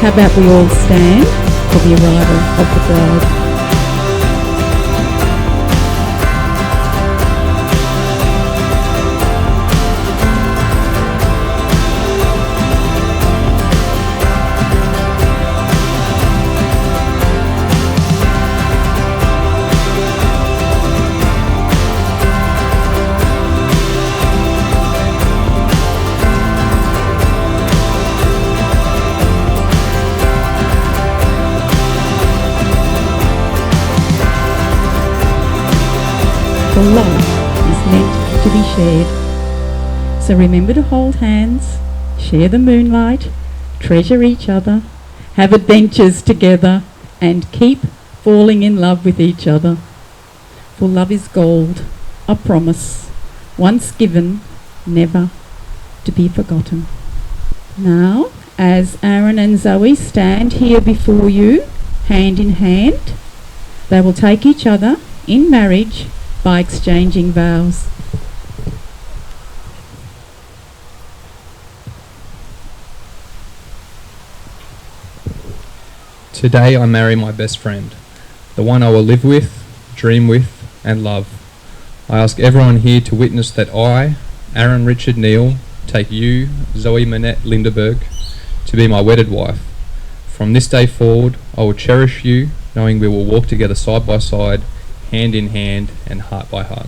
How about we all stand for the arrival of the bride? For love is meant to be shared. So remember to hold hands, share the moonlight, treasure each other, have adventures together, and keep falling in love with each other. For love is gold, a promise, once given, never to be forgotten. Now, as Aaron and Zoe stand here before you, hand in hand, they will take each other in marriage by exchanging vows. Today I marry my best friend, the one I will live with, dream with, and love. I ask everyone here to witness that I, Aaron Richard Neal, take you, Zoe Manette Lindeberg, to be my wedded wife. From this day forward, I will cherish you, knowing we will walk together side by side, hand in hand, and heart by heart.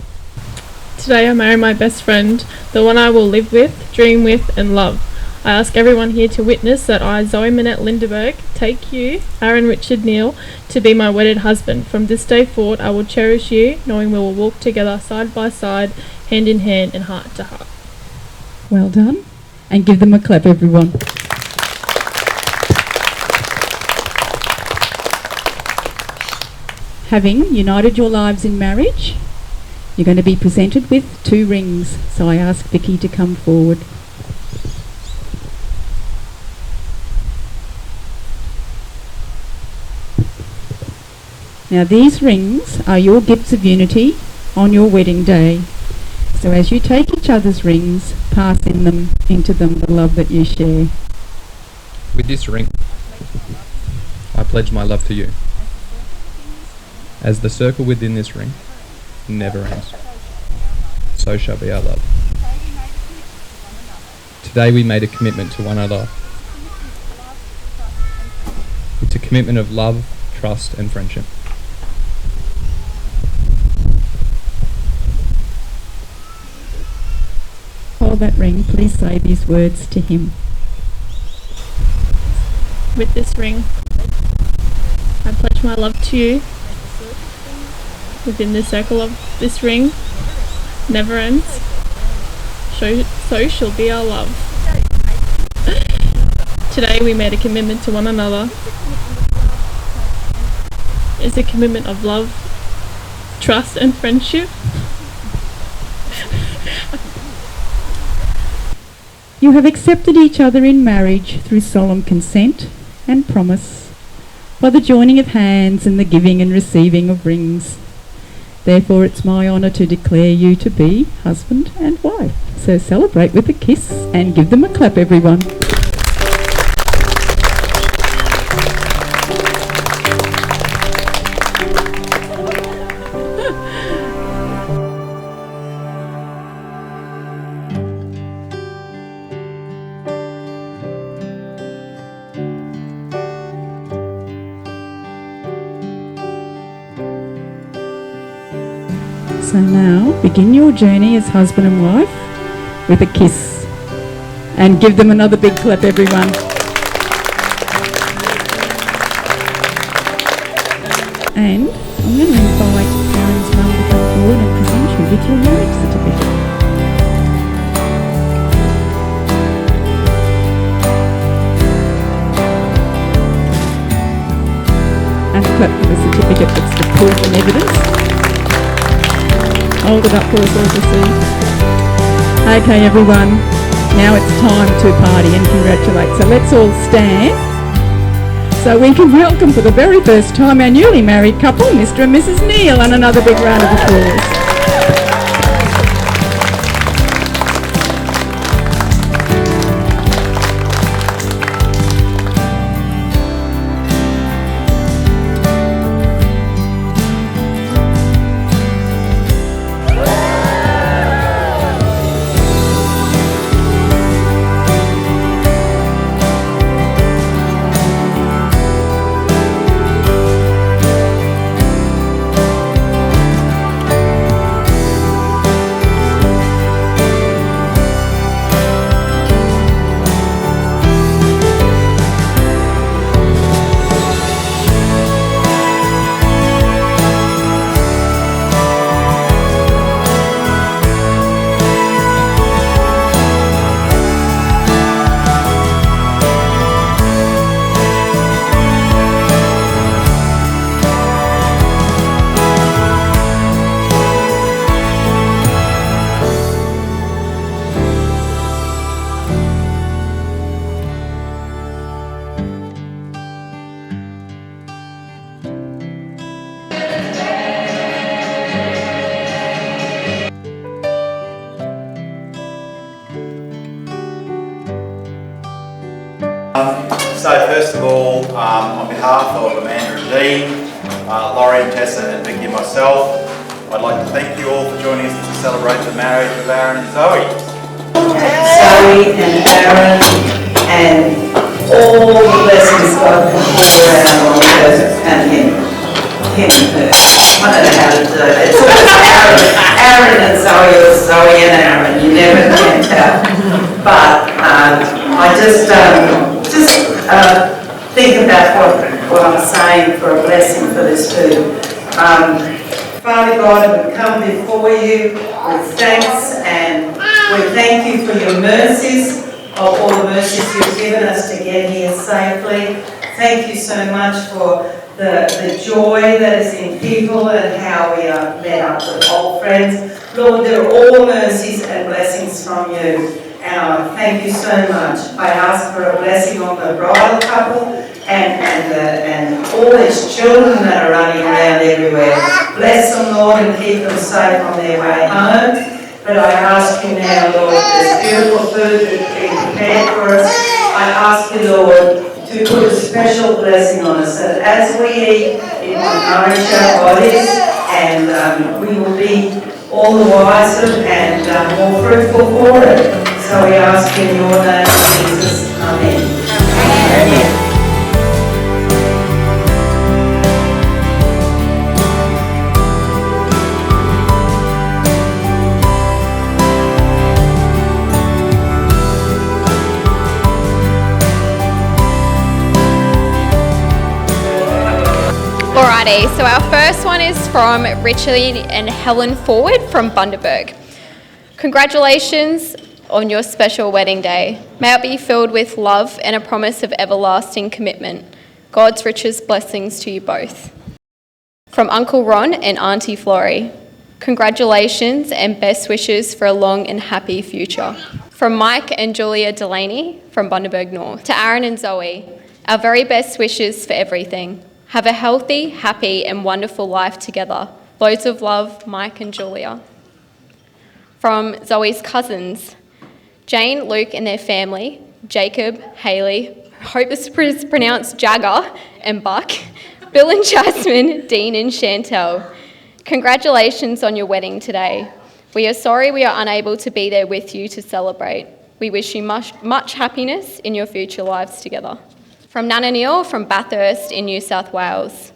Today I marry my best friend, the one I will live with, dream with, and love. I ask everyone here to witness that I, Zoe Manette Lindeberg, take you, Aaron Richard Neal, to be my wedded husband. From this day forward, I will cherish you, knowing we will walk together side by side, hand in hand, and heart to heart. Well done. And give them a clap, everyone. Having united your lives in marriage, you're going to be presented with 2 rings. So I ask Vicky to come forward. Now these rings are your gifts of unity on your wedding day. So as you take each other's rings, pass into them the love that you share. With this ring, I pledge my love to you. As the circle within this ring never ends, so shall be our love. Today we made a commitment to one another. It's a commitment of love, trust, and friendship. Hold that ring. Please say these words to him. With this ring, I pledge my love to you. Within the circle of this ring, never ends. So shall be our love. Today we made a commitment to one another. It's a commitment of love, trust, and friendship. You have accepted each other in marriage through solemn consent and promise, by the joining of hands and the giving and receiving of rings. Therefore, it's my honour to declare you to be husband and wife. So celebrate with a kiss and give them a clap, everyone. So now, begin your journey as husband and wife with a kiss. And give them another big clap, everyone. And I'm going to invite Aaron's mum to come forward and present you with your marriage certificate. And clap for the certificate that's the proof and evidence. Hold it up for us all to see. Okay, everyone, now it's time to party and congratulate. So let's all stand so we can welcome for the very first time our newly married couple, Mr. and Mrs. Neal, and another big round of applause. first of all, on behalf of Amanda and Dean, Laurie and Tessa and Vicky and myself, I'd like to thank you all for joining us to celebrate the marriage of Aaron and Zoe. Zoe and Aaron and all the blessings God can pour out on her and him and her. I don't know how to do it. It's always Aaron and Zoe or Zoe and Aaron. You never can tell. But I just think about what I'm saying for a blessing for this too. Father God, we come before you with thanks, and we thank you for your mercies, of all the mercies you've given us to get here safely. Thank you so much for the joy that is in people and how we are met up with old friends. Lord, they're all mercies and blessings from you. And I thank you so much. I ask for a blessing on the bridal couple and all these children that are running around everywhere. Bless them, Lord, and keep them safe on their way home. But I ask you now, Lord, this beautiful food that's been prepared for us, I ask you, Lord, to put a special blessing on us, that as we eat, it will nourish our bodies, and we will be all the wiser and more fruitful for it. So we ask in your name, Jesus. Amen. Amen. Alrighty, so our first one is from Richard and Helen Forward from Bundaberg. Congratulations on your special wedding day. May it be filled with love and a promise of everlasting commitment. God's richest blessings to you both. From Uncle Ron and Auntie Florrie. Congratulations and best wishes for a long and happy future. From Mike and Julia Delaney from Bundaberg North. To Aaron and Zoe, our very best wishes for everything. Have a healthy, happy and wonderful life together. Loads of love, Mike and Julia. From Zoe's cousins, Jane, Luke and their family, Jacob, Hayley, I hope this is pronounced Jagger and Buck, Bill and Jasmine, Dean and Chantel. Congratulations on your wedding today. We are sorry we are unable to be there with you to celebrate. We wish you much happiness in your future lives together. From Nana Neil from Bathurst in New South Wales.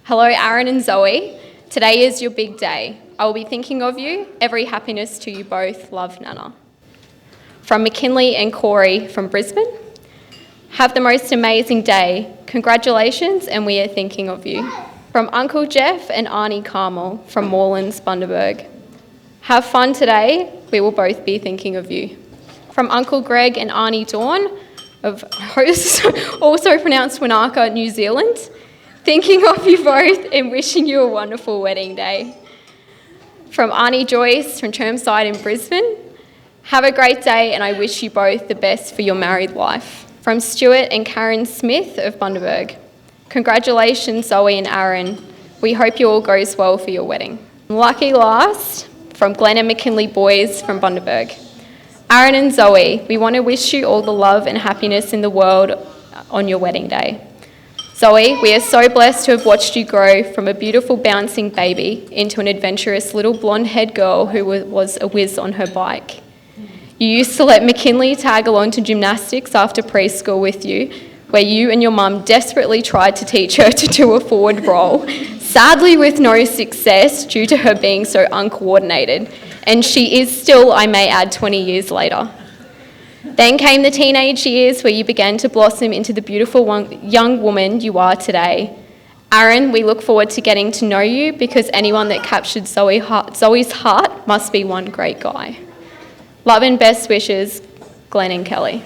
Hello Aaron and Zoe. Today is your big day. I will be thinking of you. Every happiness to you both. Love, Nana. From McKinley and Corey from Brisbane. Have the most amazing day. Congratulations, and we are thinking of you. From Uncle Jeff and Auntie Carmel from Morelands, Bundaberg. Have fun today. We will both be thinking of you. From Uncle Greg and Auntie Dawn of, also pronounced Wanaka, New Zealand. Thinking of you both and wishing you a wonderful wedding day. From Auntie Joyce from Chermside in Brisbane. Have a great day and I wish you both the best for your married life. From Stuart and Karen Smith of Bundaberg. Congratulations Zoe and Aaron. We hope you all goes well for your wedding. Lucky last, from Glenn and McKinley boys from Bundaberg. Aaron and Zoe, we want to wish you all the love and happiness in the world on your wedding day. Zoe, we are so blessed to have watched you grow from a beautiful bouncing baby into an adventurous little blonde-haired girl who was a whiz on her bike. You used to let McKinley tag along to gymnastics after preschool with you, where you and your mum desperately tried to teach her to do a forward roll, sadly with no success due to her being so uncoordinated. And she is still, I may add, 20 years later. Then came the teenage years where you began to blossom into the beautiful young woman you are today. Aaron, we look forward to getting to know you because anyone that captured Zoe's heart must be one great guy. Love and best wishes, Glenn and Kelly.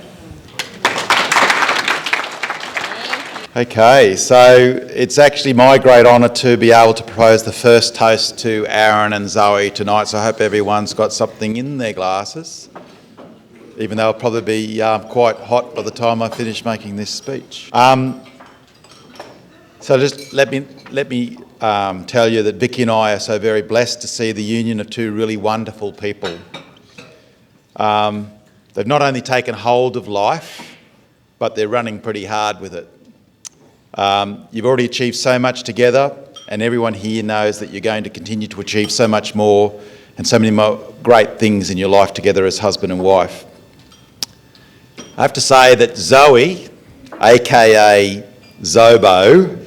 Okay, so it's actually my great honour to be able to propose the first toast to Aaron and Zoe tonight, so I hope everyone's got something in their glasses, even though it'll probably be quite hot by the time I finish making this speech. So just let me tell you that Vicky and I are so very blessed to see the union of two really wonderful people. They've not only taken hold of life, but they're running pretty hard with it. You've already achieved so much together, and everyone here knows that you're going to continue to achieve so much more and so many more great things in your life together as husband and wife. I have to say that Zoe, aka Zobo,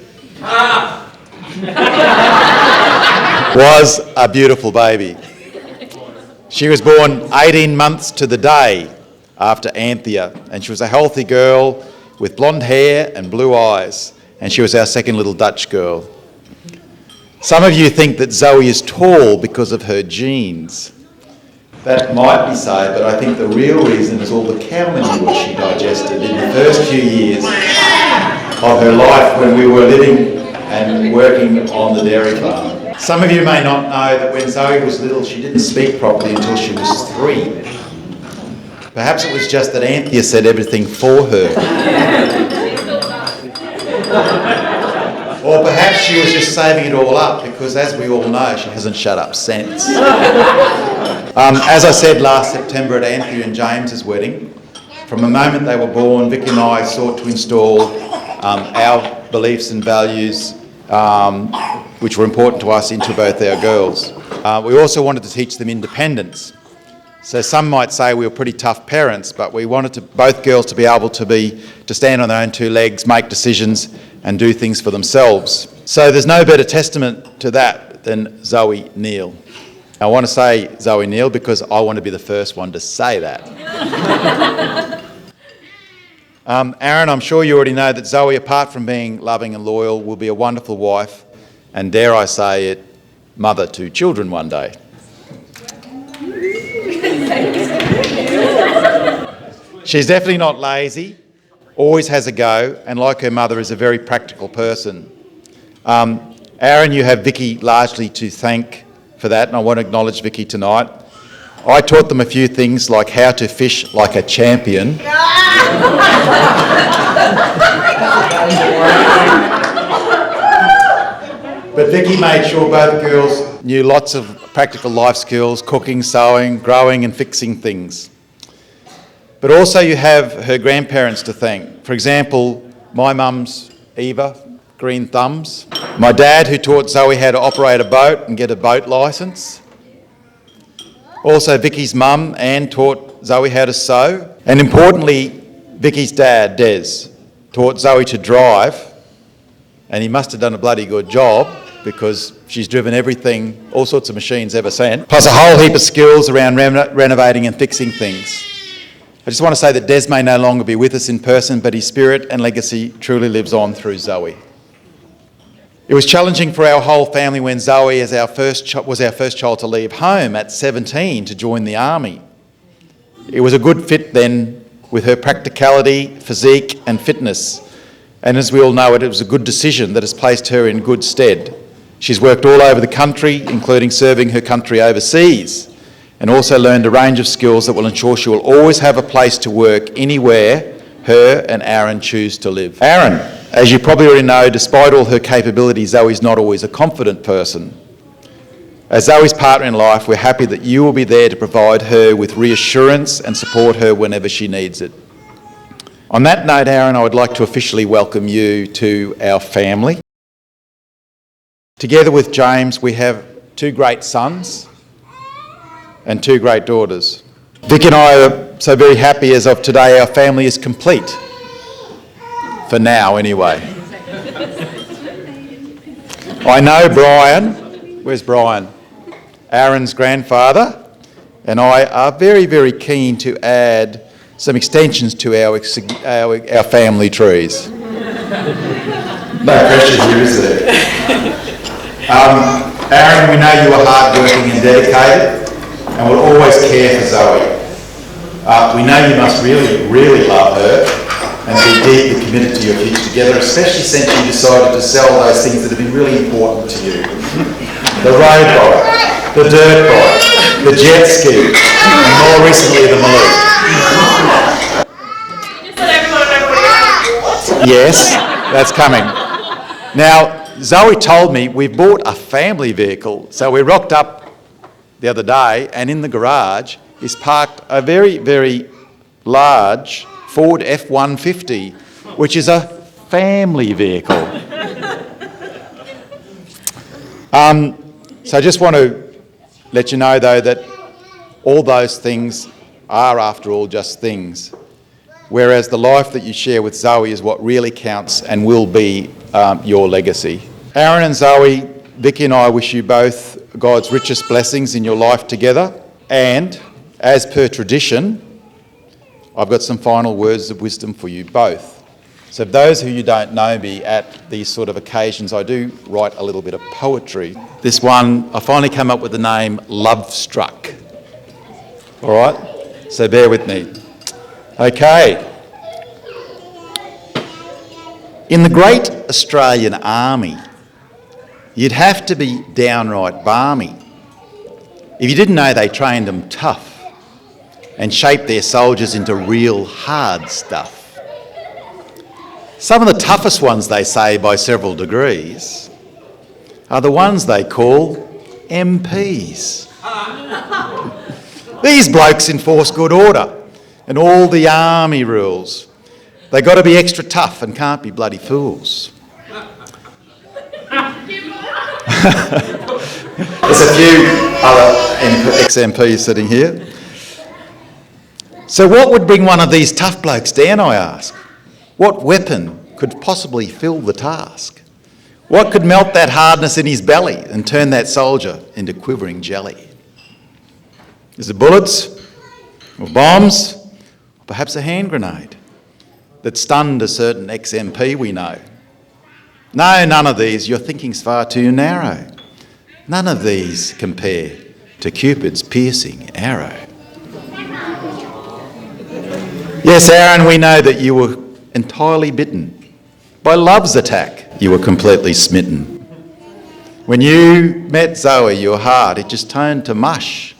was a beautiful baby. She was born 18 months to the day after Anthea, and she was a healthy girl with blonde hair and blue eyes, and she was our second little Dutch girl. Some of you think that Zoe is tall because of her genes. That might be so, but I think the real reason is all the cow manure she digested in the first few years of her life when we were living and working on the dairy farm. Some of you may not know that when Zoe was little, she didn't speak properly until she was 3. Perhaps it was just that Anthea said everything for her. Or perhaps she was just saving it all up because, as we all know, she hasn't shut up since. As I said last September at Anthea and James's wedding, from the moment they were born, Vicky and I sought to install our beliefs and values, which were important to us, into both our girls. We also wanted to teach them independence. So some might say we were pretty tough parents, but we wanted both girls to be able to stand on their own 2 legs, make decisions and do things for themselves. So there's no better testament to that than Zoe Neal. I want to say Zoe Neal because I want to be the first one to say that. Aaron, I'm sure you already know that Zoe, apart from being loving and loyal, will be a wonderful wife and, dare I say it, mother to children one day. She's definitely not lazy, always has a go, and like her mother is a very practical person. Aaron, you have Vicky largely to thank for that, and I want to acknowledge Vicky tonight. I taught them a few things like how to fish like a champion. But Vicky made sure both girls knew lots of practical life skills, cooking, sewing, growing and fixing things. But also you have her grandparents to thank. For example, my mum's Eva, green thumbs. My dad, who taught Zoe how to operate a boat and get a boat licence. Also Vicky's mum, Anne, taught Zoe how to sew. And importantly, Vicky's dad, Des, taught Zoe to drive. And he must have done a bloody good job because she's driven everything, all sorts of machines ever since. Plus a whole heap of skills around renovating and fixing things. I just want to say that Des may no longer be with us in person, but his spirit and legacy truly lives on through Zoe. It was challenging for our whole family when Zoe was our first child to leave home at 17 to join the army. It was a good fit then with her practicality, physique and fitness. And as we all know, it was a good decision that has placed her in good stead. She's worked all over the country, including serving her country overseas, and also learned a range of skills that will ensure she will always have a place to work anywhere her and Aaron choose to live. Aaron, as you probably already know, despite all her capabilities, Zoe's not always a confident person. As Zoe's partner in life, we're happy that you will be there to provide her with reassurance and support her whenever she needs it. On that note, Aaron, I would like to officially welcome you to our family. Together with James, we have 2 great sons and 2 great daughters. Vic and I are so very happy as of today our family is complete. For now, anyway. I know Brian, where's Brian? Aaron's grandfather, and I are very, very keen to add some extensions to our family trees. No pressure here, is there? Aaron, we know you are hardworking and dedicated and will always care for Zoe. We know you must really, really love her and be deeply committed to your future together, especially since you decided to sell those things that have been really important to you. The road bike, the dirt bike, the jet ski, and more recently the Maloo. Yes, that's coming. Now, Zoe told me we've bought a family vehicle, so we rocked up the other day and in the garage is parked a very, very large Ford F-150, which is a family vehicle. So I just want to let you know, though, that all those things are, after all, just things, whereas the life that you share with Zoe is what really counts and will be your legacy. Aaron and Zoe, Vicky and I wish you both God's richest blessings in your life together, and as per tradition, I've got some final words of wisdom for you both. So for those who you don't know me, at these sort of occasions I do write a little bit of poetry. This one, I finally came up with the name Love Struck. All right? So bear with me. Okay. In the great Australian Army, you'd have to be downright balmy if you didn't know they trained them tough and shaped their soldiers into real hard stuff. Some of the toughest ones, they say, by several degrees, are the ones they call MPs. These blokes enforce good order and all the army rules. They got to be extra tough and can't be bloody fools. There's a few other ex-MPs sitting here. So what would bring one of these tough blokes down, I ask? What weapon could possibly fill the task? What could melt that hardness in his belly and turn that soldier into quivering jelly? Is it bullets, or bombs, or perhaps a hand grenade that stunned a certain ex-MP we know? No, none of these. Your thinking's far too narrow. None of these compare to Cupid's piercing arrow. Yes, Aaron, we know that you were entirely bitten. By love's attack, you were completely smitten. When you met Zoe, your heart, it just turned to mush.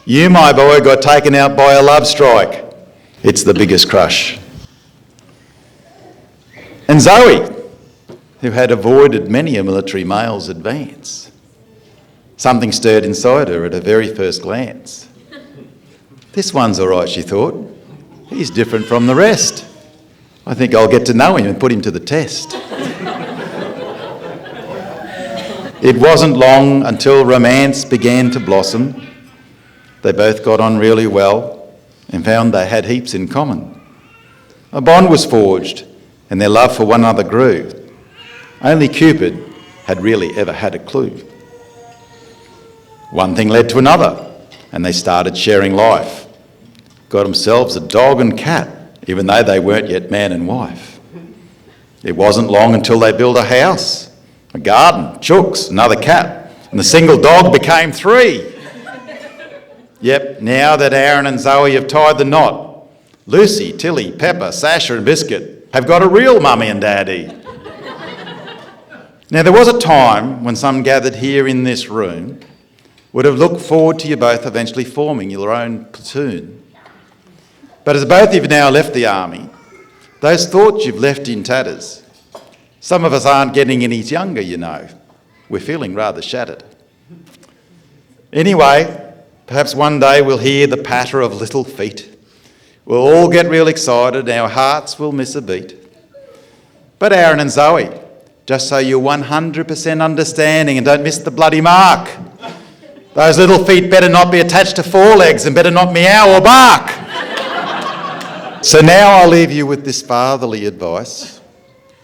You, my boy, got taken out by a love strike. It's the biggest crush. And Zoe, who had avoided many a military male's advance, something stirred inside her at a very first glance. This one's all right, she thought. He's different from the rest. I think I'll get to know him and put him to the test. It wasn't long until romance began to blossom. They both got on really well and found they had heaps in common. A bond was forged and their love for one another grew. Only Cupid had really ever had a clue. One thing led to another and they started sharing life. Got themselves a dog and cat, even though they weren't yet man and wife. It wasn't long until they built a house, a garden, chooks, another cat, and the single dog became 3. Yep, now that Aaron and Zoe have tied the knot, Lucy, Tilly, Pepper, Sasha and Biscuit have got a real mummy and daddy. Now there was a time when some gathered here in this room would have looked forward to you both eventually forming your own platoon. But as both of you have now left the army, those thoughts you've left in tatters. Some of us aren't getting any younger, you know. We're feeling rather shattered. Anyway, perhaps one day we'll hear the patter of little feet. We'll all get real excited, our hearts will miss a beat. But Aaron and Zoe, just so you're 100% understanding and don't miss the bloody mark, those little feet better not be attached to 4 legs and better not meow or bark. So now I'll leave you with this fatherly advice.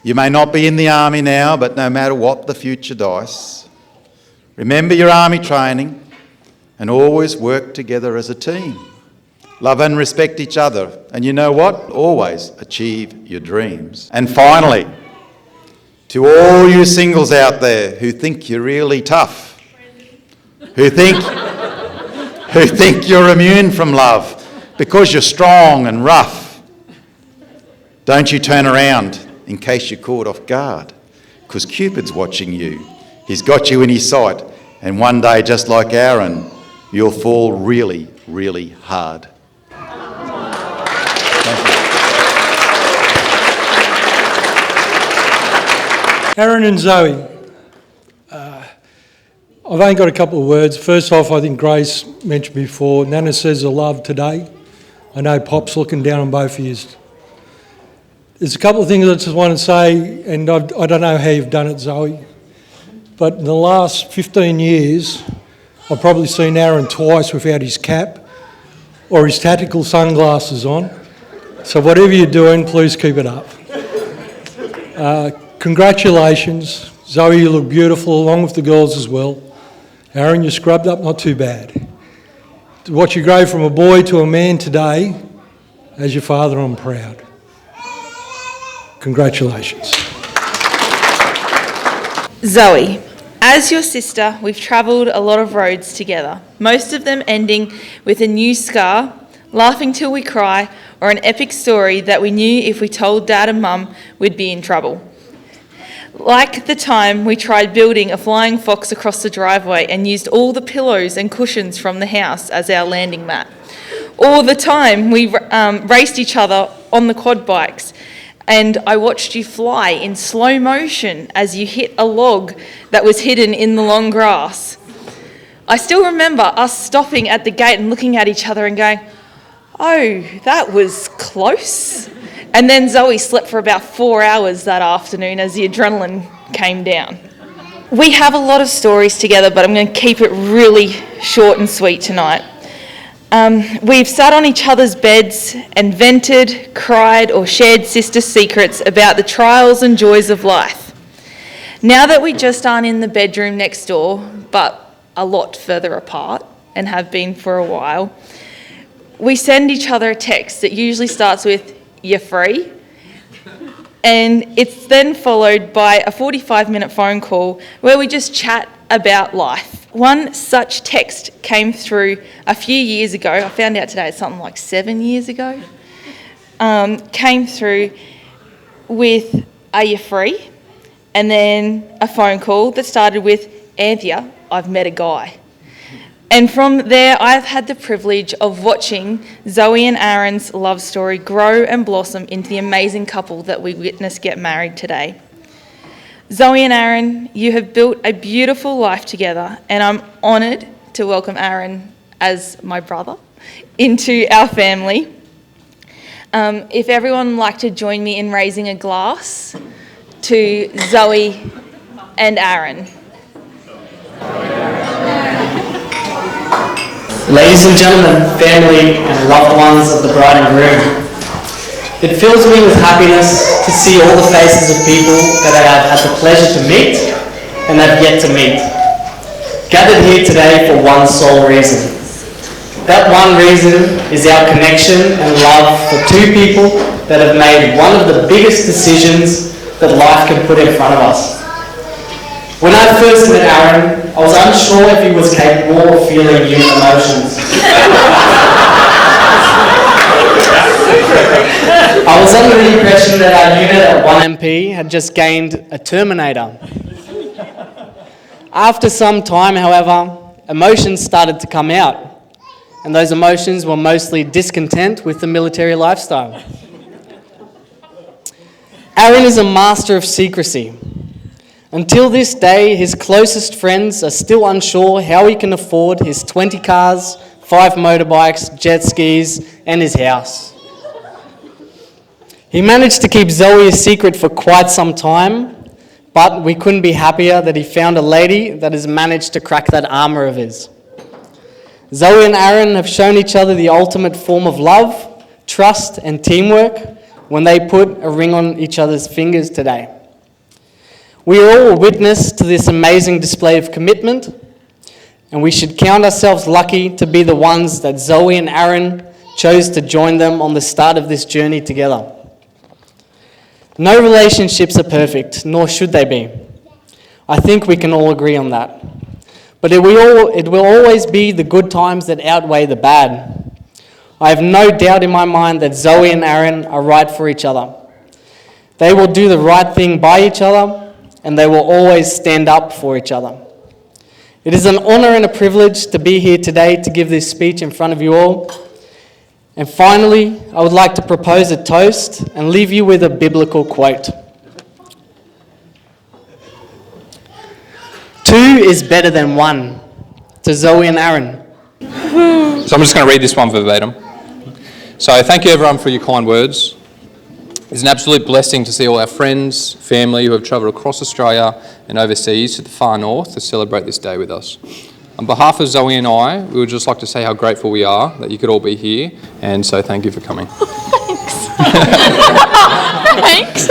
You may not be in the army now, but no matter what the future dice, remember your army training and always work together as a team. Love and respect each other, and you know what? Always achieve your dreams. And finally, to all you singles out there who think you're really tough, who think you're immune from love because you're strong and rough, don't you turn around in case you're caught off guard, because Cupid's watching you. He's got you in his sight, and one day, just like Aaron, you'll fall really, really hard. Aaron and Zoe, I've only got a couple of words. First off, I think Grace mentioned before, Nana says the love today. I know Pop's looking down on both of you. There's a couple of things I just want to say, and I don't know how you've done it, Zoe, but in the last 15 years, I've probably seen Aaron twice without his cap or his tactical sunglasses on. So whatever you're doing, please keep it up. Congratulations. Zoe, you look beautiful, along with the girls as well. Aaron, you scrubbed up not too bad. To watch you grow from a boy to a man today, as your father, I'm proud. Congratulations. Zoe, as your sister, we've travelled a lot of roads together, most of them ending with a new scar, laughing till we cry, or an epic story that we knew if we told Dad and Mum, we'd be in trouble. Like the time we tried building a flying fox across the driveway and used all the pillows and cushions from the house as our landing mat. Or the time we raced each other on the quad bikes and I watched you fly in slow motion as you hit a log that was hidden in the long grass. I still remember us stopping at the gate and looking at each other and going, "Oh, that was close." And then Zoe slept for about 4 hours that afternoon as the adrenaline came down. We have a lot of stories together, but I'm going to keep it really short and sweet tonight. We've sat on each other's beds and vented, cried, or shared sister secrets about the trials and joys of life. Now that we just aren't in the bedroom next door, but a lot further apart, and have been for a while, we send each other a text that usually starts with, "You're free?" And it's then followed by a 45-minute phone call where we just chat about life. One such text came through a few years ago. I found out today it's something like 7 years ago. Came through with, "Are you free?" And then a phone call that started with, "Anthea, I've met a guy." And from there, I've had the privilege of watching Zoe and Aaron's love story grow and blossom into the amazing couple that we witnessed get married today. Zoe and Aaron, you have built a beautiful life together, and I'm honoured to welcome Aaron as my brother into our family. If everyone would like to join me in raising a glass to Zoe and Aaron. Ladies and gentlemen, family and loved ones of the bride and groom, it fills me with happiness to see all the faces of people that I have had the pleasure to meet and have yet to meet, gathered here today for one sole reason. That one reason is our connection and love for two people that have made one of the biggest decisions that life can put in front of us. When I first met Aaron, I was unsure if he was capable of feeling human emotions. I was under the impression that our unit at 1MP had just gained a Terminator. After some time, however, emotions started to come out, and those emotions were mostly discontent with the military lifestyle. Aaron is a master of secrecy. Until this day, his closest friends are still unsure how he can afford his 20 cars, 5 motorbikes, jet skis, and his house. He managed to keep Zoe a secret for quite some time, but we couldn't be happier that he found a lady that has managed to crack that armour of his. Zoe and Aaron have shown each other the ultimate form of love, trust, and teamwork when they put a ring on each other's fingers today. We are all a witness to this amazing display of commitment, and we should count ourselves lucky to be the ones that Zoe and Aaron chose to join them on the start of this journey together. No relationships are perfect, nor should they be. I think we can all agree on that. But it will always be the good times that outweigh the bad. I have no doubt in my mind that Zoe and Aaron are right for each other. They will do the right thing by each other, and they will always stand up for each other. It is an honour and a privilege to be here today to give this speech in front of you all. And finally, I would like to propose a toast and leave you with a biblical quote. 2 is better than 1, to Zoe and Aaron. So I'm just going to read this one verbatim. So thank you everyone for your kind words. It's an absolute blessing to see all our friends, family who have travelled across Australia and overseas to the far north to celebrate this day with us. On behalf of Zoe and I, we would just like to say how grateful we are that you could all be here, and so thank you for coming. Thanks.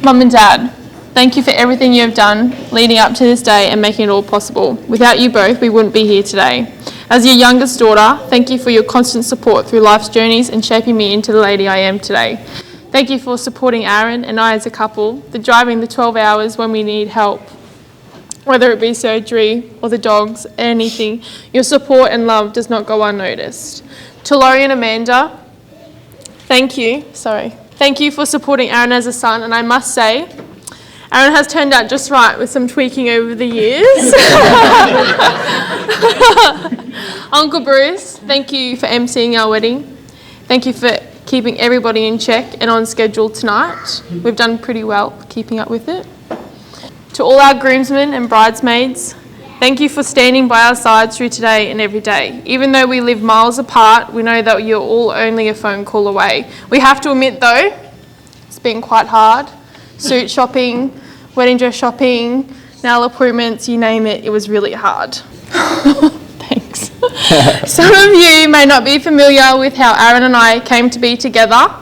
Mum and Dad, thank you for everything you have done leading up to this day and making it all possible. Without you both, we wouldn't be here today. As your youngest daughter, thank you for your constant support through life's journeys and shaping me into the lady I am today. Thank you for supporting Aaron and I as a couple, the driving the 12 hours when we need help, whether it be surgery or the dogs, anything. Your support and love does not go unnoticed. To Laurie and Amanda, thank you for supporting Aaron as a son, and I must say, Aaron has turned out just right with some tweaking over the years. Uncle Bruce, thank you for emceeing our wedding. Thank you for keeping everybody in check and on schedule tonight. We've done pretty well keeping up with it. To all our groomsmen and bridesmaids, thank you for standing by our sides through today and every day. Even though we live miles apart, we know that you're all only a phone call away. We have to admit though, it's been quite hard. Suit shopping, wedding dress shopping, nail appointments, you name it, it was really hard. Thanks. Some of you may not be familiar with how Aaron and I came to be together.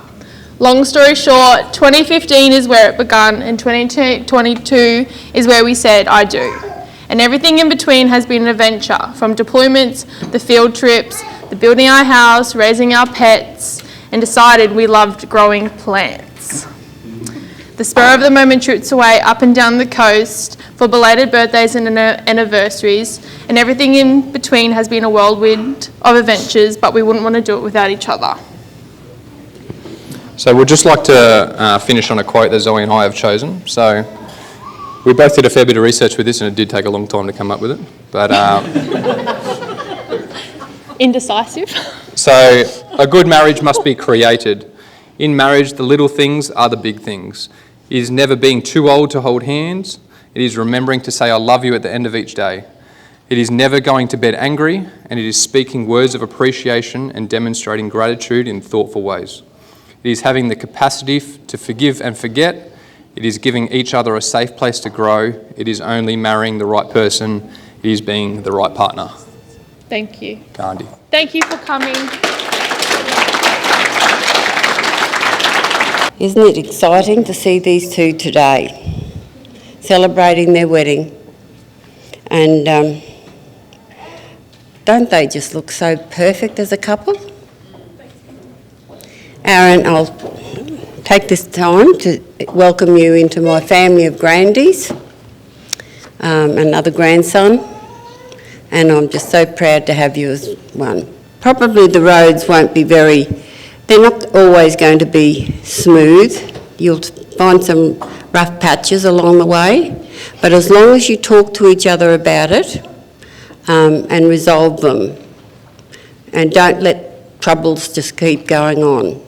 Long story short, 2015 is where it began and 2022 is where we said, I do. And everything in between has been an adventure, from deployments, the field trips, the building our house, raising our pets, and decided we loved growing plants. The spur of the moment trips away up and down the coast for belated birthdays and anniversaries, and everything in between has been a whirlwind of adventures, but we wouldn't want to do it without each other. So we'd just like to finish on a quote that Zoe and I have chosen. So we both did a fair bit of research with this, and it did take a long time to come up with it. But Indecisive. So a good marriage must be created. In marriage, the little things are the big things. It is never being too old to hold hands. It is remembering to say I love you at the end of each day. It is never going to bed angry, and it is speaking words of appreciation and demonstrating gratitude in thoughtful ways. It is having the capacity to forgive and forget. It is giving each other a safe place to grow. It is only marrying the right person. It is being the right partner. Thank you. Gandhi. Thank you for coming. Isn't it exciting to see these two today, celebrating their wedding? And don't they just look so perfect as a couple? Aaron, I'll take this time to welcome you into my family of grandies, another grandson, and I'm just so proud to have you as one. Probably the roads won't be they're not always going to be smooth. You'll find some rough patches along the way, but as long as you talk to each other about it and resolve them, and don't let troubles just keep going on.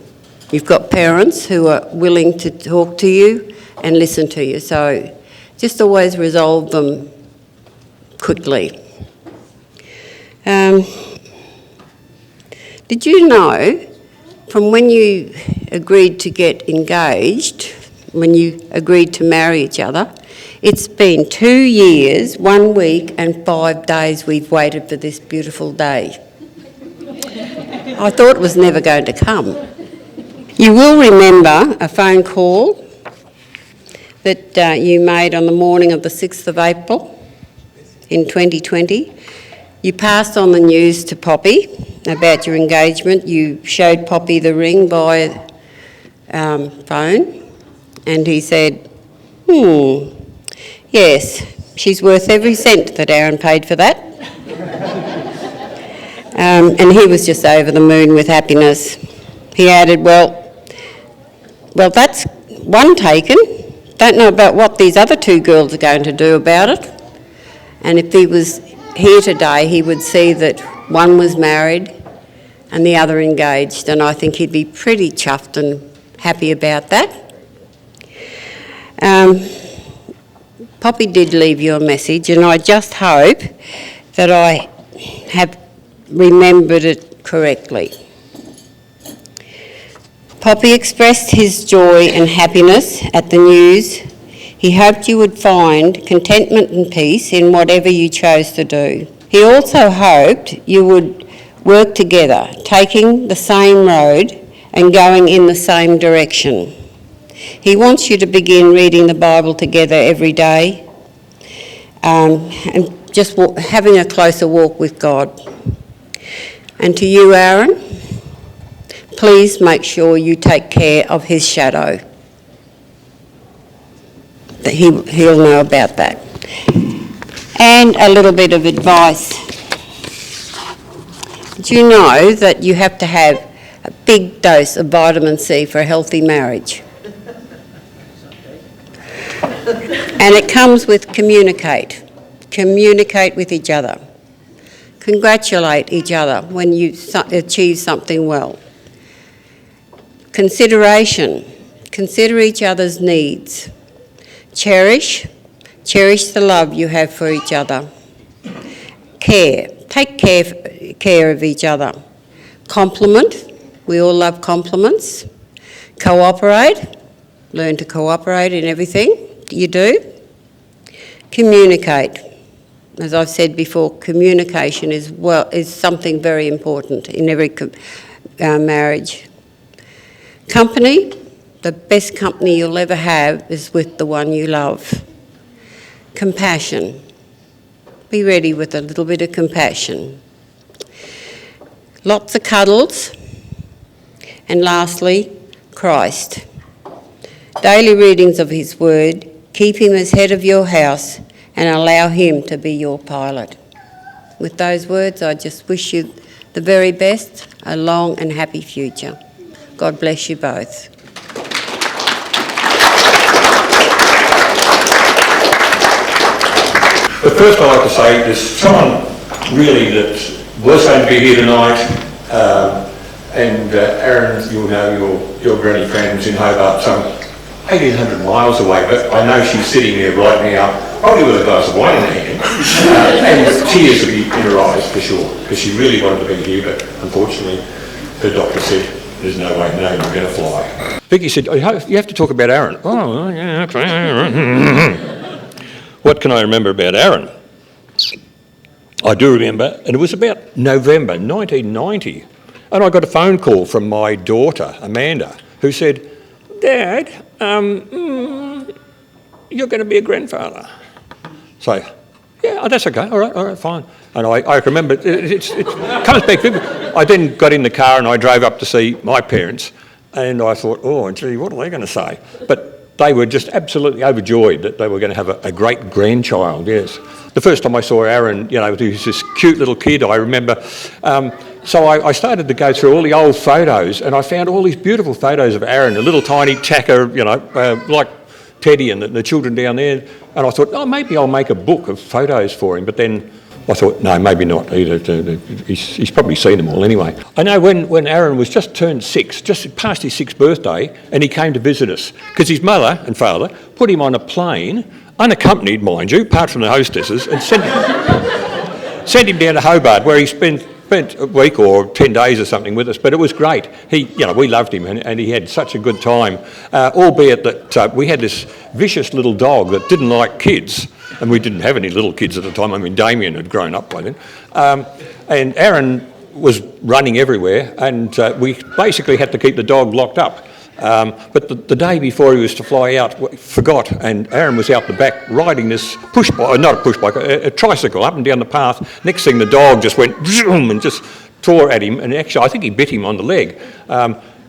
You've got parents who are willing to talk to you and listen to you, so just always resolve them quickly. Did you know, from when you agreed to get engaged, when you agreed to marry each other, it's been 2 years, 1 week and 5 days we've waited for this beautiful day. I thought it was never going to come. You will remember a phone call that you made on the morning of the 6th of April in 2020. You passed on the news to Poppy about your engagement. You showed Poppy the ring by phone, and he said, yes, she's worth every cent that Aaron paid for that. And he was just over the moon with happiness. He added, well, that's one taken. Don't know about what these other 2 girls are going to do about it. And if he was here today, he would see that one was married and the other engaged, and I think he'd be pretty chuffed and happy about that. Poppy did leave you a message, and I just hope that I have remembered it correctly. Poppy expressed his joy and happiness at the news. He hoped you would find contentment and peace in whatever you chose to do. He also hoped you would work together, taking the same road and going in the same direction. He wants you to begin reading the Bible together every day and just having a closer walk with God. And to you, Aaron, please make sure you take care of his shadow. That he'll know about that. And a little bit of advice. Do you know that you have to have a big dose of vitamin C for a healthy marriage? And it comes with communicate. Communicate with each other. Congratulate each other when you achieve something well. Consideration. Consider each other's needs. Cherish the love you have for each other. Care. Take care of each other. Compliment. We all love compliments. Cooperate. Learn to cooperate in everything you do. Communicate. As I've said before, communication is something very important in every marriage. Company. The best company you'll ever have is with the one you love. Compassion. Be ready with a little bit of compassion. Lots of cuddles. And lastly, Christ. Daily readings of his word. Keep him as head of your house and allow him to be your pilot. With those words, I just wish you the very best, a long and happy future. God bless you both. But first I'd like to say there's someone really that was going to be here tonight, and Aaron, you'll know your granny friend's in Hobart, some 1,800 miles away, but I know she's sitting there right now, probably with a glass of wine in her hand, and tears will be in her eyes for sure, because she really wanted to be here, but unfortunately her doctor said there's no way, no, you're going to fly. Vicky said, oh, you have to talk about Aaron. Oh, yeah, okay. What can I remember about Aaron? I do remember, and it was about November 1990, and I got a phone call from my daughter, Amanda, who said, Dad, you're going to be a grandfather. So, yeah, oh, that's okay, all right, fine. And I remember, it comes back vivid. I then got in the car and I drove up to see my parents, and I thought, oh, gee, what are they going to say? But they were just absolutely overjoyed that they were going to have a great grandchild, yes. The first time I saw Aaron, he was this cute little kid, I remember. So I started to go through all the old photos, and I found all these beautiful photos of Aaron, a little tiny tacker, like Teddy and the children down there. And I thought, oh, maybe I'll make a book of photos for him. But then I thought, no, maybe not either. He's probably seen them all anyway. I know when Aaron was just turned 6, just past his 6th birthday, and he came to visit us, because his mother and father put him on a plane, unaccompanied, mind you, apart from the hostesses, and sent him down to Hobart, where he spent a week or 10 days or something with us, but it was great. We loved him, and he had such a good time, albeit that we had this vicious little dog that didn't like kids, and we didn't have any little kids at the time. I mean, Damien had grown up by then. And Aaron was running everywhere, and we basically had to keep the dog locked up. But the day before he was to fly out, we forgot, and Aaron was out the back riding this a tricycle up and down the path. Next thing, the dog just went zoom and just tore at him, and actually I think he bit him on the leg.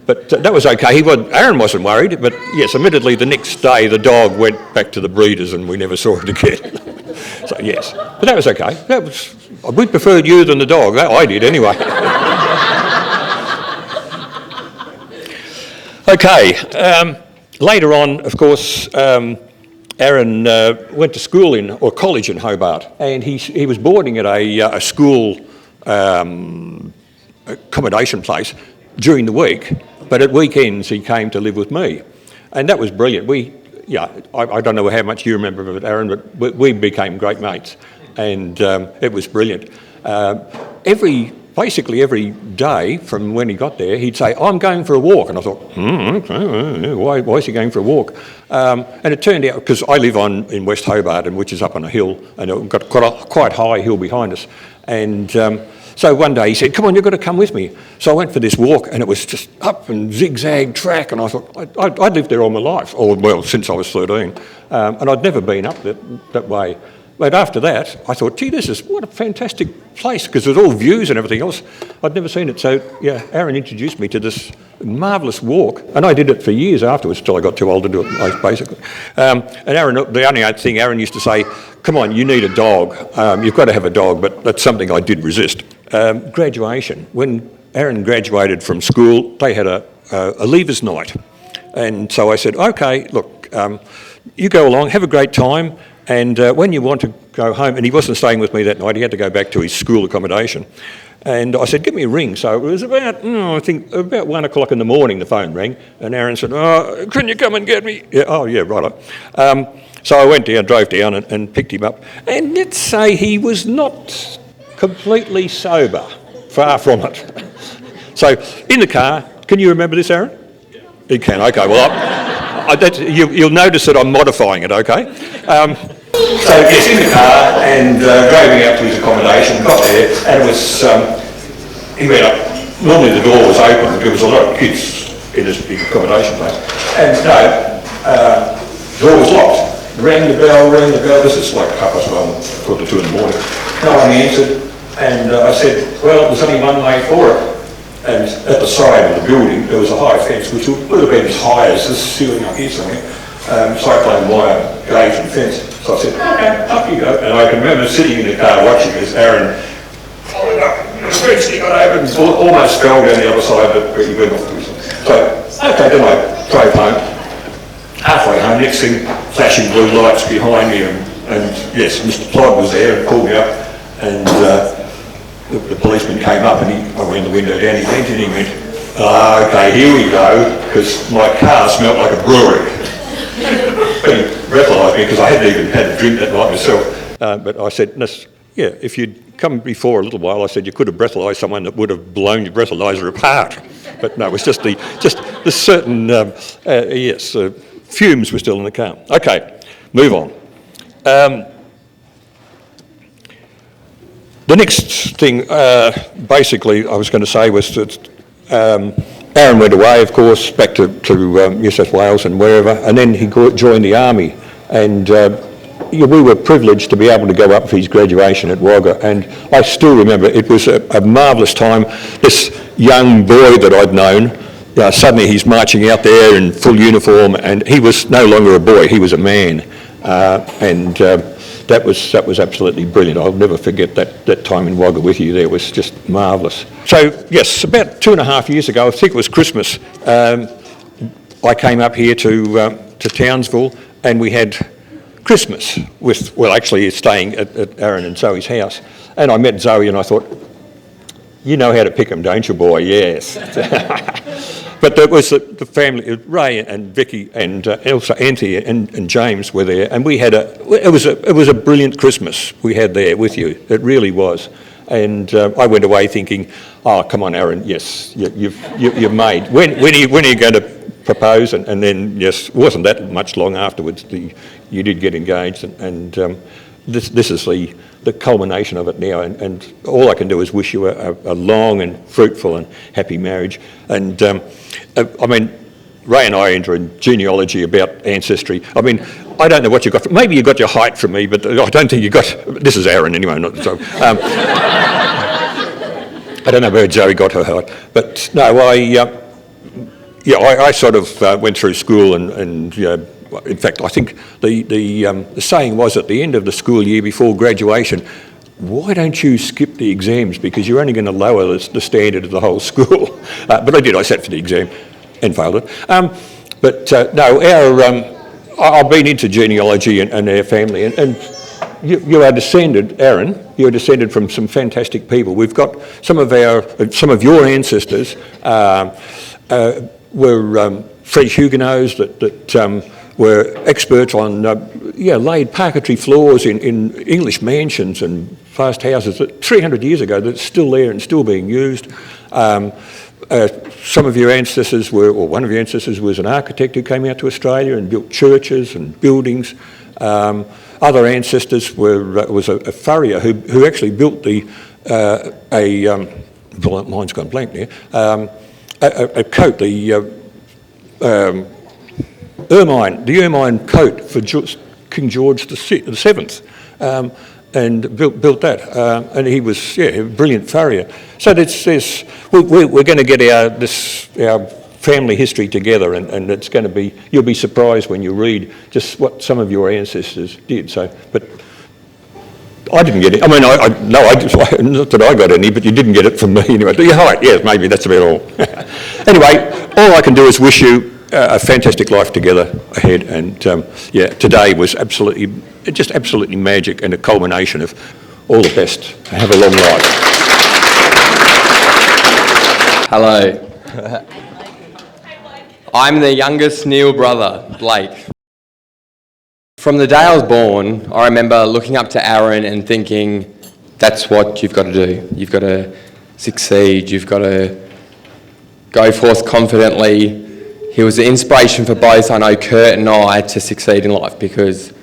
But that was okay. Aaron wasn't worried, but yes, admittedly the next day the dog went back to the breeders and we never saw it again. So yes, but that was okay. We preferred you than the dog. I did anyway. Okay, later on, of course, Aaron went to school college in Hobart, and he was boarding at a school accommodation place during the week, but at weekends he came to live with me, and that was brilliant. I don't know how much you remember of it, Aaron, but we became great mates, and it was brilliant. Every basically every day from when he got there, he'd say, I'm going for a walk. And I thought, okay, why is he going for a walk? And it turned out, because I live in West Hobart, which is up on a hill, and we've got quite a high hill behind us. And so one day he said, come on, you've got to come with me. So I went for this walk, and it was just up and zigzag track, and I thought, I'd lived there all my life, or well, since I was 13, and I'd never been up that way. But after that, I thought, gee, what a fantastic place, because there's all views and everything else. I'd never seen it. So, yeah, Aaron introduced me to this marvellous walk, and I did it for years afterwards until I got too old to do it, basically. And Aaron, the only thing Aaron used to say, come on, you need a dog. You've got to have a dog, but that's something I did resist. Graduation. When Aaron graduated from school, they had a leavers night. And so I said, okay, look, you go along, have a great time, and when you want to go home, and he wasn't staying with me that night, he had to go back to his school accommodation. And I said, give me a ring. So it was about 1 o'clock in the morning, the phone rang, and Aaron said, oh, can you come and get me? Yeah, oh, yeah, right. So I went down, drove down and picked him up. And let's say he was not completely sober, far from it. So in the car, can you remember this, Aaron? You can, okay. Well, you'll notice that I'm modifying it, okay? So yes, in the car and drove me out to his accommodation, got there, and it was, he went up, normally the door was open, there was a lot of kids in his big accommodation place, and no, the door was locked. Rang the bell, this is like 12:30, quarter to 2 in the morning. No one answered, and I said, well, there's only one way for it. And at the side of the building, there was a high fence, which would have been as high as this ceiling up here somewhere, cyclone wire gauge and fence. So I said, okay, up you go. And I can remember sitting in the car watching as Aaron followed up, eventually got over and almost fell down the other side, but he went off to his. So, okay, then I drove home. Halfway home, next thing, flashing blue lights behind me, and yes, Mr. Plod was there and pulled me up, and the policeman came up and I ran the window down, he went and he went, okay, here we go, because my car smelt like a brewery. He breathalyzed me because I hadn't even had a drink that night myself. But I said, yeah, if you'd come before a little while, I said you could have breathalyzed someone that would have blown your breathalyzer apart. But no, it was just the certain, fumes were still in the car. Okay, move on. The next thing, basically, I was going to say was that Aaron went away, of course, back to New South Wales and wherever, and then he joined the army. And we were privileged to be able to go up for his graduation at Wagga. And I still remember it was a marvellous time. This young boy that I'd known, suddenly he's marching out there in full uniform, and he was no longer a boy, he was a man. That was absolutely brilliant. I'll never forget that time in Wagga with you there. It was just marvellous. So yes, about 2.5 years ago, I think it was Christmas, I came up here to Townsville, and we had Christmas with, well, actually staying at Aaron and Zoe's house. And I met Zoe and I thought, you know how to pick them, don't you, boy? Yes. But there was the family, Ray and Vicky and also Anthony and James were there, and we had it was a brilliant Christmas we had there with you. It really was. And I went away thinking, oh, come on, Aaron, yes, you've made. When are you going to propose? And then, yes, it wasn't that much long afterwards, you did get engaged, and this is the culmination of it now, and all I can do is wish you a long and fruitful and happy marriage. And I mean, Ray and I enter in genealogy about ancestry. I mean, I don't know what you got. Maybe you got your height from me, but I don't think you got. This is Aaron anyway, not so. I don't know where Zoe got her height, but no, I sort of went through school and in fact, I think the saying was at the end of the school year before graduation, why don't you skip the exams, because you're only going to lower the standard of the whole school. But I did, I sat for the exam and failed it. No, I've been into genealogy and our family, and you are descended, Aaron, you're descended from some fantastic people. We've got some of your ancestors were French Huguenots that were experts on laid parquetry floors in English mansions and fast houses that 300 years ago that's still there and still being used. Some of your ancestors were, or one of your ancestors was an architect who came out to Australia and built churches and buildings. Other ancestors was a furrier who actually built mine's gone blank there, a coat, the ermine coat for King George VII, and built that. And he was, a brilliant farrier. So we're going to get our family history together, and it's going to be, you'll be surprised when you read just what some of your ancestors did. So, but I didn't get it. I mean, not that I got any, but you didn't get it from me anyway. Your height, yes, maybe that's about all. Anyway, all I can do is wish you a fantastic life together ahead, and today was absolutely magic and a culmination of all the best. Have a long life. Hello. I'm the youngest Neil brother, Blake. From the day I was born, I remember looking up to Aaron and thinking, that's what you've got to do. You've got to succeed. You've got to go forth confidently. He was the inspiration for both, I know, Kurt and I to succeed in life because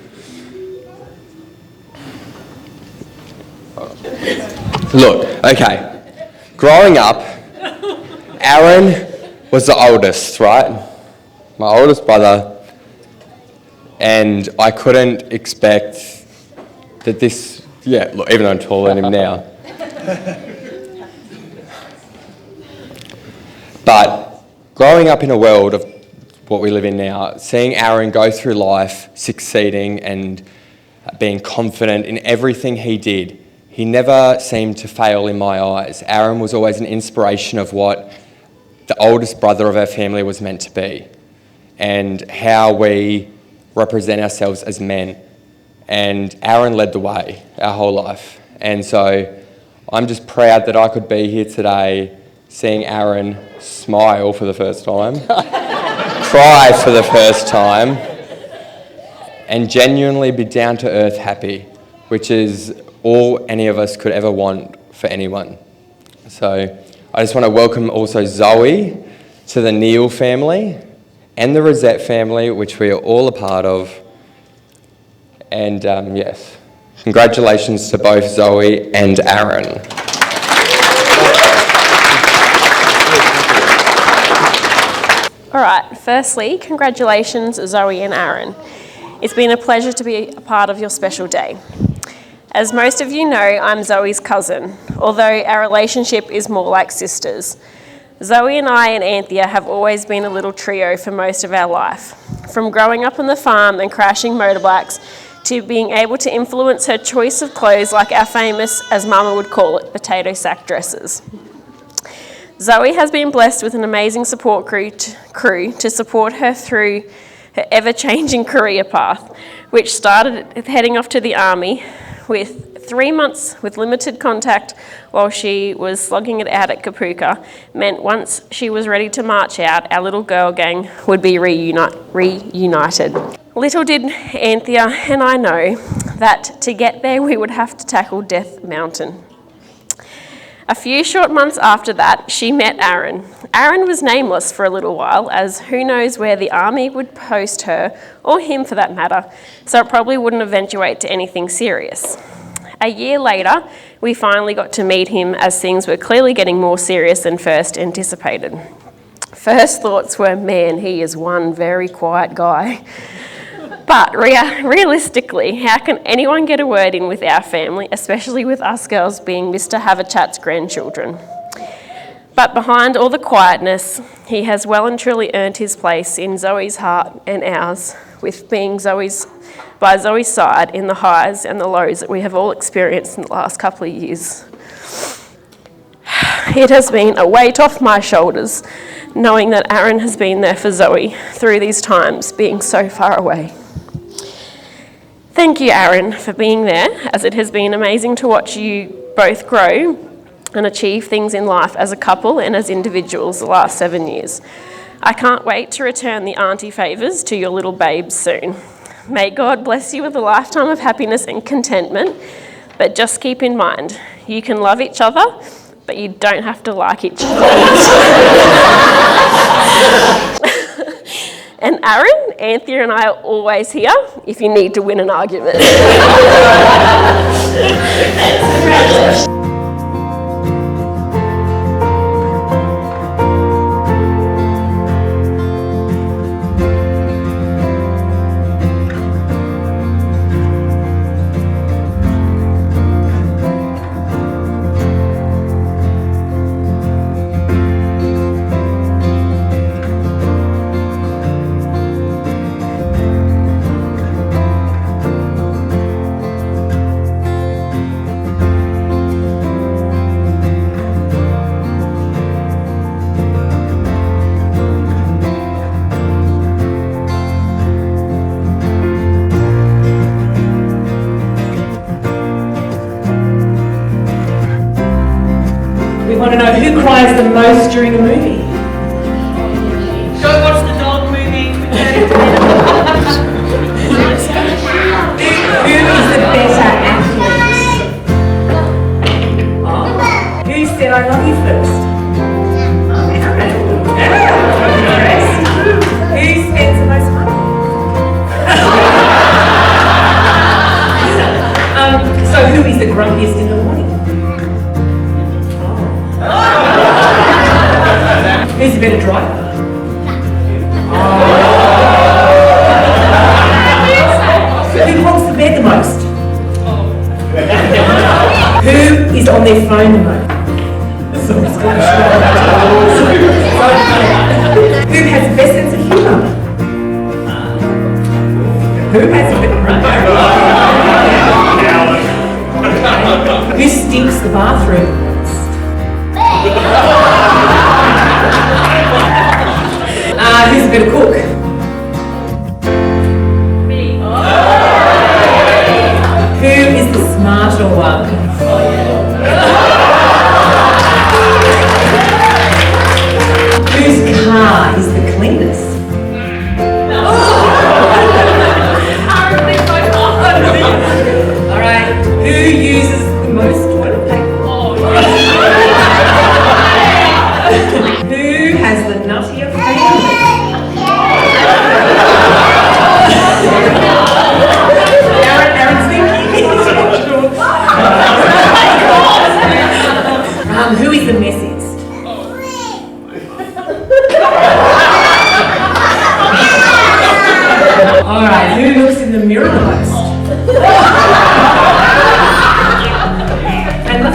look, okay, growing up, Aaron was the oldest, right? My oldest brother. And I couldn't expect that this, look, even though I'm taller than him now. But growing up in a world of what we live in now, seeing Aaron go through life, succeeding and being confident in everything he did, he never seemed to fail in my eyes. Aaron was always an inspiration of what the oldest brother of our family was meant to be and how we represent ourselves as men. And Aaron led the way our whole life. And so I'm just proud that I could be here today seeing Aaron smile for the first time, cry for the first time, and genuinely be down to earth happy, which is all any of us could ever want for anyone. So I just want to welcome also Zoe to the Neil family and the Rosette family, which we are all a part of. And yes, congratulations to both Zoe and Aaron. All right, firstly, congratulations Zoe and Aaron. It's been a pleasure to be a part of your special day. As most of you know, I'm Zoe's cousin, although our relationship is more like sisters. Zoe and I and Anthea have always been a little trio for most of our life. From growing up on the farm and crashing motorbikes to being able to influence her choice of clothes like our famous, as Mama would call it, potato sack dresses. Zoe has been blessed with an amazing support crew to support her through her ever-changing career path, which started heading off to the army with 3 months with limited contact while she was slugging it out at Kapuka, meant once she was ready to march out, our little girl gang would be reunited. Little did Anthea and I know that to get there we would have to tackle Death Mountain. A few short months after that, she met Aaron. Aaron was nameless for a little while, as who knows where the army would post her, or him for that matter, so it probably wouldn't eventuate to anything serious. A year later, we finally got to meet him as things were clearly getting more serious than first anticipated. First thoughts were, man, he is one very quiet guy. But realistically, how can anyone get a word in with our family, especially with us girls being Mr. Have-a-Chat's grandchildren? But behind all the quietness, he has well and truly earned his place in Zoe's heart and ours, with being by Zoe's side in the highs and the lows that we have all experienced in the last couple of years. It has been a weight off my shoulders, knowing that Aaron has been there for Zoe through these times, being so far away. Thank you, Aaron, for being there, as it has been amazing to watch you both grow and achieve things in life as a couple and as individuals the last 7 years. I can't wait to return the auntie favours to your little babes soon. May God bless you with a lifetime of happiness and contentment, but just keep in mind, you can love each other, but you don't have to like each other. And Aaron, Anthea and I are always here if you need to win an argument. We want to know who cries the most during a movie. Go watch the dog movie. Who is the better athlete? Who said I love you first? Who spends the most money? So who is the grumpiest in the morning? Who's a better driver? Who wants the bed the most? Who is on their phone the most? Who has the best sense of humour? Who has a bit Who stinks the bathroom the most? Who's a better cook? Me. Who is the smarter one? Whose car is the cleanest? Alright, who uses the most toilet paper? Who has the nuttier family? Aaron's thinking. Who is the messiest? Alright, who looks in the mirror the most?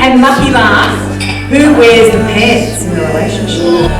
And lucky last, who wears the pants in the relationship?